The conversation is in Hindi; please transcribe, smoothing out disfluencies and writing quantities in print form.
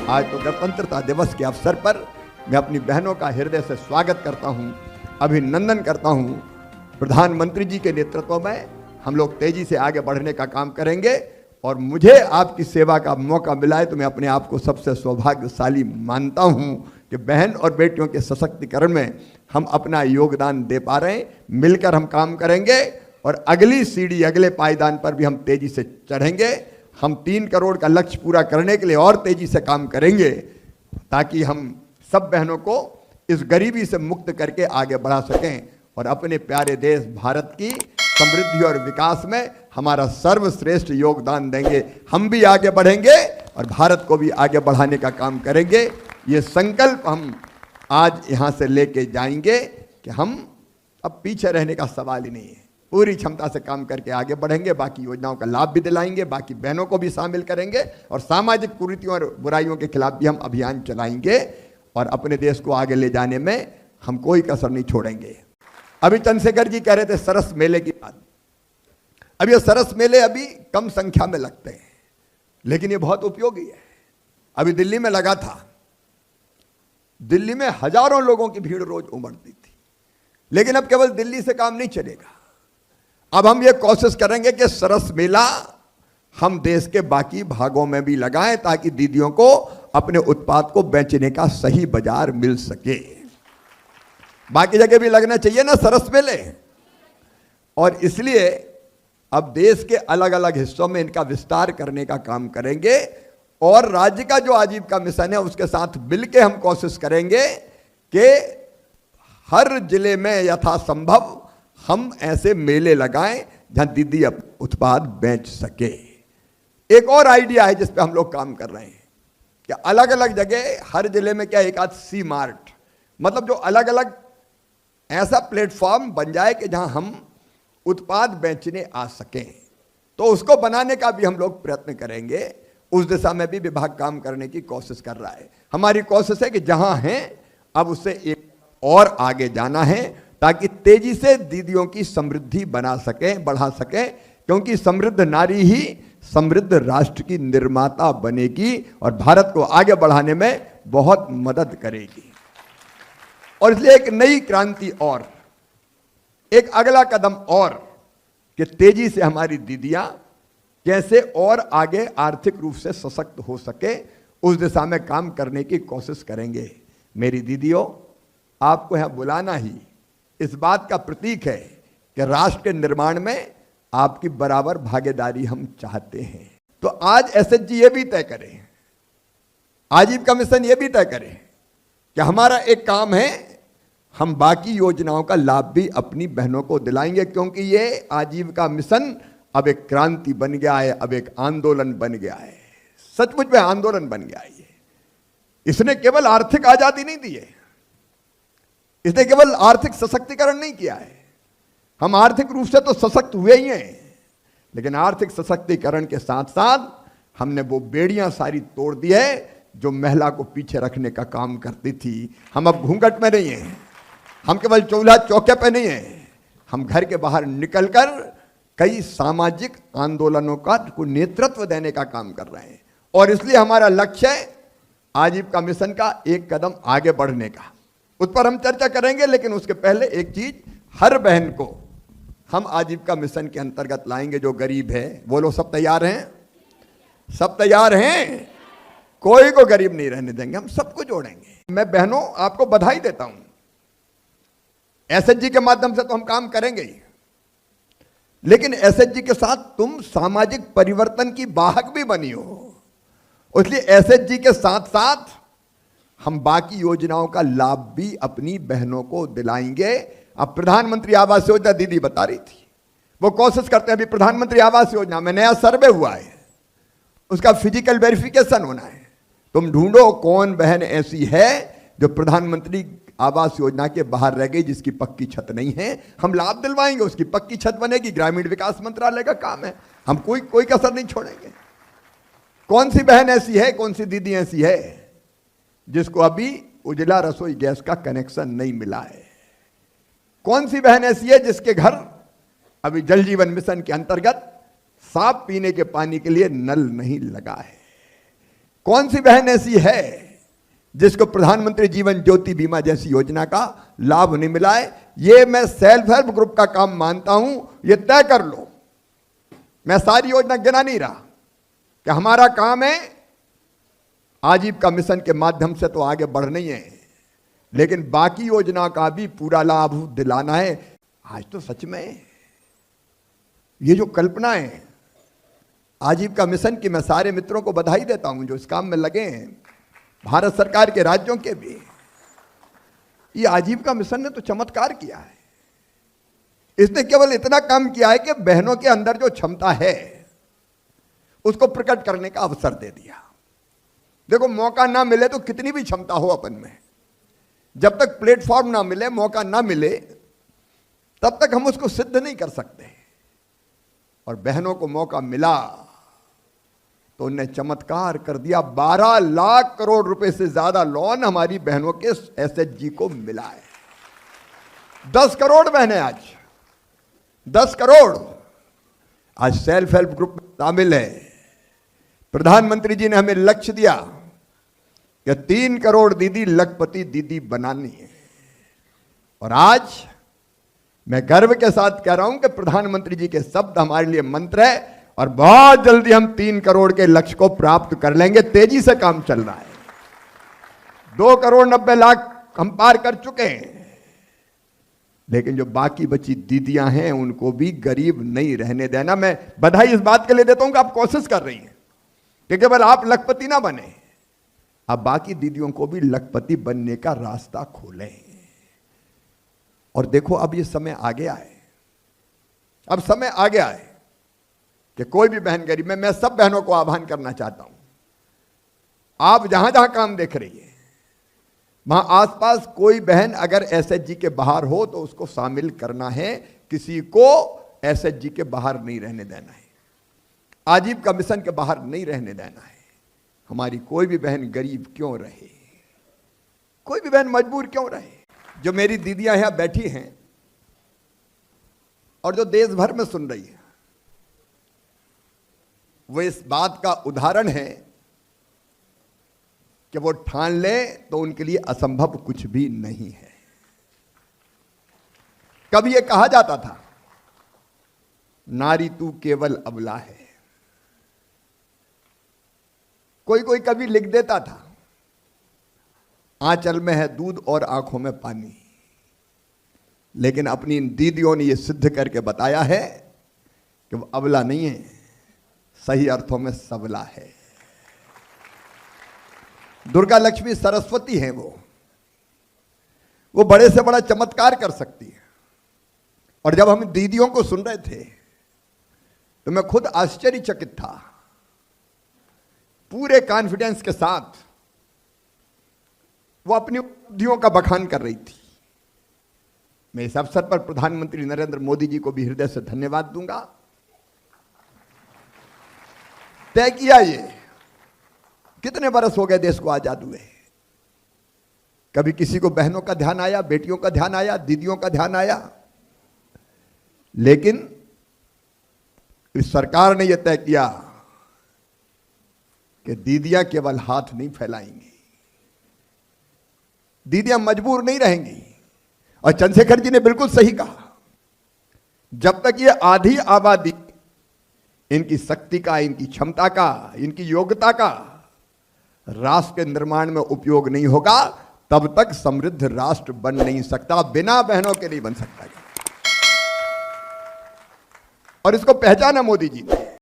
आज तो गणतंत्रता दिवस के अवसर पर मैं अपनी बहनों का हृदय से स्वागत करता हूं, अभिनंदन करता हूं। प्रधानमंत्री जी के नेतृत्व में हम लोग तेजी से आगे बढ़ने का काम करेंगे और मुझे आपकी सेवा का मौका मिला है तो मैं अपने आप को सबसे सौभाग्यशाली मानता हूं कि बहन और बेटियों के सशक्तिकरण में हम अपना योगदान दे पा रहे हैं। मिलकर हम काम करेंगे और अगली सीढ़ी, अगले पायदान पर भी हम तेजी से चढ़ेंगे। हम 3 करोड़ का लक्ष्य पूरा करने के लिए और तेजी से काम करेंगे ताकि हम सब बहनों को इस गरीबी से मुक्त करके आगे बढ़ा सकें और अपने प्यारे देश भारत की समृद्धि और विकास में हमारा सर्वश्रेष्ठ योगदान देंगे। हम भी आगे बढ़ेंगे और भारत को भी आगे बढ़ाने का काम करेंगे। ये संकल्प हम आज यहाँ से लेके जाएंगे कि हम अब पीछे रहने का सवाल ही नहीं है। पूरी क्षमता से काम करके आगे बढ़ेंगे, बाकी योजनाओं का लाभ भी दिलाएंगे, बाकी बहनों को भी शामिल करेंगे और सामाजिक कुरीतियों और बुराइयों के खिलाफ भी हम अभियान चलाएंगे और अपने देश को आगे ले जाने में हम कोई कसर नहीं छोड़ेंगे। अभी चंद्रशेखर जी कह रहे थे सरस मेले की बात। अब ये सरस मेले अभी कम संख्या में लगते हैं लेकिन ये बहुत उपयोगी है। अभी दिल्ली में लगा था, दिल्ली में हजारों लोगों की भीड़ रोज उमड़ती थी, लेकिन अब केवल दिल्ली से काम नहीं चलेगा। अब हम ये कोशिश करेंगे कि सरस मेला हम देश के बाकी भागों में भी लगाएं ताकि दीदियों को अपने उत्पाद को बेचने का सही बाजार मिल सके। बाकी जगह भी लगना चाहिए ना सरस मेले, और इसलिए अब देश के अलग अलग हिस्सों में इनका विस्तार करने का काम करेंगे और राज्य का जो आजीविका मिशन है उसके साथ मिलकर हम कोशिश करेंगे कि हर जिले में यथासंभव हम ऐसे मेले लगाएं जहां दीदी उत्पाद बेच सके। एक और आइडिया है जिस पे हम लोग काम कर रहे हैं कि अलग अलग जगह हर जिले में क्या एक आध सी मार्ट, मतलब जो अलग अलग ऐसा प्लेटफॉर्म बन जाए कि जहां हम उत्पाद बेचने आ सकें, तो उसको बनाने का भी हम लोग प्रयत्न करेंगे। उस दिशा में भी विभाग काम करने की कोशिश कर रहा है। हमारी कोशिश है कि जहां हैं अब उससे एक और आगे जाना है ताकि तेजी से दीदियों की समृद्धि बना सके, बढ़ा सके, क्योंकि समृद्ध नारी ही समृद्ध राष्ट्र की निर्माता बनेगी और भारत को आगे बढ़ाने में बहुत मदद करेगी। और इसलिए एक नई क्रांति और एक अगला कदम और कि तेजी से हमारी दीदियां कैसे और आगे आर्थिक रूप से सशक्त हो सके, उस दिशा में काम करने की कोशिश करेंगे। मेरी दीदियों, आपको यहां बुलाना ही इस बात का प्रतीक है कि राष्ट्र के निर्माण में आपकी बराबर भागीदारी हम चाहते हैं। तो आज एसएचजी ये भी तय करें, आजीविका मिशन ये भी तय करें कि हमारा एक काम है, हम बाकी योजनाओं का लाभ भी अपनी बहनों को दिलाएंगे, क्योंकि ये आजीविका मिशन अब एक क्रांति बन गया है, अब एक आंदोलन बन गया है। सचमुच में आंदोलन बन गया है ये। इसने केवल आर्थिक आजादी नहीं दी है, इसने केवल आर्थिक सशक्तिकरण नहीं किया है। हम आर्थिक रूप से तो सशक्त हुए ही हैं, लेकिन आर्थिक सशक्तिकरण के साथ साथ हमने वो बेड़ियां सारी तोड़ दी है जो महिला को पीछे रखने का काम करती थी। हम अब घूंघट में नहीं हैं, हम केवल चूल्हा चौके पे नहीं हैं, हम घर के बाहर निकलकर कई सामाजिक आंदोलनों का नेतृत्व देने का काम कर रहे हैं। और इसलिए हमारा लक्ष्य है आजीविका मिशन का एक कदम आगे बढ़ने का। उस पर हम चर्चा करेंगे, लेकिन उसके पहले एक चीज, हर बहन को हम आजीविका मिशन के अंतर्गत लाएंगे। जो गरीब है वो लोग सब तैयार हैं, सब तैयार हैं, कोई को गरीब नहीं रहने देंगे, हम सबको जोड़ेंगे। मैं बहनों आपको बधाई देता हूं, एसएचजी के माध्यम से तो हम काम करेंगे ही, लेकिन एसएचजी के साथ तुम सामाजिक परिवर्तन की वाहक भी बनी हो। इसलिए एसएचजी के साथ साथ हम बाकी योजनाओं का लाभ भी अपनी बहनों को दिलाएंगे। अब प्रधानमंत्री आवास योजना दीदी बता रही थी, वो कोशिश करते हैं। अभी प्रधानमंत्री आवास योजना में नया सर्वे हुआ है, उसका फिजिकल वेरिफिकेशन होना है। तुम ढूंढो कौन बहन ऐसी है जो प्रधानमंत्री आवास योजना के बाहर रह गई, जिसकी पक्की छत नहीं है। हम लाभ दिलवाएंगे, उसकी पक्की छत बनेगी। ग्रामीण विकास मंत्रालय का काम है, हम कोई कसर नहीं छोड़ेंगे। कौन सी बहन ऐसी है, कौन सी दीदी ऐसी है जिसको अभी उजला रसोई गैस का कनेक्शन नहीं मिला है? कौन सी बहन ऐसी है जिसके घर अभी जल जीवन मिशन के अंतर्गत साफ पीने के पानी के लिए नल नहीं लगा है? कौन सी बहन ऐसी है जिसको प्रधानमंत्री जीवन ज्योति बीमा जैसी योजना का लाभ नहीं मिला है? ये मैं सेल्फ हेल्प ग्रुप का काम मानता हूं, ये तय कर लो। मैं सारी योजना गिना नहीं रहा कि हमारा काम है आजीविका मिशन के माध्यम से तो आगे बढ़ना ही है, लेकिन बाकी योजना का भी पूरा लाभ दिलाना है। आज तो सच में ये जो कल्पना है आजीविका मिशन की, मैं सारे मित्रों को बधाई देता हूं जो इस काम में लगे हैं, भारत सरकार के राज्यों के भी। ये आजीविका मिशन ने तो चमत्कार किया है। इसने केवल इतना काम किया है कि बहनों के अंदर जो क्षमता है उसको प्रकट करने का अवसर दे दिया। देखो, मौका ना मिले तो कितनी भी क्षमता हो अपन में, जब तक प्लेटफॉर्म ना मिले, मौका ना मिले, तब तक हम उसको सिद्ध नहीं कर सकते। और बहनों को मौका मिला तो उन्हें चमत्कार कर दिया। 12 लाख करोड़ रुपए से ज्यादा लोन हमारी बहनों के एसएचजी को मिला है। 10 करोड़ बहनें आज, 10 करोड़ आज सेल्फ हेल्प ग्रुप में शामिल है। प्रधानमंत्री जी ने हमें लक्ष्य दिया कि 3 करोड़ दीदी लखपति दीदी बनानी है। और आज मैं गर्व के साथ कह रहा हूं कि प्रधानमंत्री जी के शब्द हमारे लिए मंत्र है और बहुत जल्दी हम 3 करोड़ के लक्ष्य को प्राप्त कर लेंगे। तेजी से काम चल रहा है। 2 करोड़ 90 लाख हम पार कर चुके हैं, लेकिन जो बाकी बची दीदियां हैं उनको भी गरीब नहीं रहने देना। मैं बधाई इस बात के लिए देता हूं कि आप कोशिश कर रही हैं कि केवल आप लखपति ना बने, आप बाकी दीदियों को भी लखपति बनने का रास्ता खोलें। और देखो, अब ये समय आ गया है, अब समय आ गया है कि कोई भी बहन गरीब में, मैं सब बहनों को आह्वान करना चाहता हूं, आप जहां जहां काम देख रही है वहां आसपास कोई बहन अगर एसएचजी के बाहर हो तो उसको शामिल करना है। किसी को एसएचजी के बाहर नहीं रहने देना है, आजीविका मिशन के बाहर नहीं रहने देना है। हमारी कोई भी बहन गरीब क्यों रहे, कोई भी बहन मजबूर क्यों रहे। जो मेरी दीदियां यहां बैठी हैं और जो देश भर में सुन रही है, वो इस बात का उदाहरण है कि वो ठान ले तो उनके लिए असंभव कुछ भी नहीं है। कभी ये कहा जाता था, नारी तू केवल अबला है। कोई कोई कभी लिख देता था, आंचल में है दूध और आंखों में पानी। लेकिन अपनी इन दीदियों ने यह सिद्ध करके बताया है कि वो अबला नहीं है, सही अर्थों में सबला है। दुर्गा लक्ष्मी सरस्वती हैं वो बड़े से बड़ा चमत्कार कर सकती है। और जब हम दीदियों को सुन रहे थे तो मैं खुद आश्चर्यचकित था। पूरे कॉन्फिडेंस के साथ वो अपनी उपलब्धियों का बखान कर रही थी। मैं इस अवसर पर प्रधानमंत्री नरेंद्र मोदी जी को भी हृदय से धन्यवाद दूंगा। तय किया, ये कितने बरस हो गए देश को आजाद हुए, कभी किसी को बहनों का ध्यान आया, बेटियों का ध्यान आया, दीदियों का ध्यान आया? लेकिन इस सरकार ने यह तय किया कि दीदियां केवल हाथ नहीं फैलाएंगी, दीदियां मजबूर नहीं रहेंगी। और चंद्रशेखर जी ने बिल्कुल सही कहा, जब तक ये आधी आबादी इनकी शक्ति का, इनकी क्षमता का, इनकी योग्यता का राष्ट्र के निर्माण में उपयोग नहीं होगा, तब तक समृद्ध राष्ट्र बन नहीं सकता, बिना बहनों के नहीं बन सकता। और इसको पहचाना मोदी जी ने।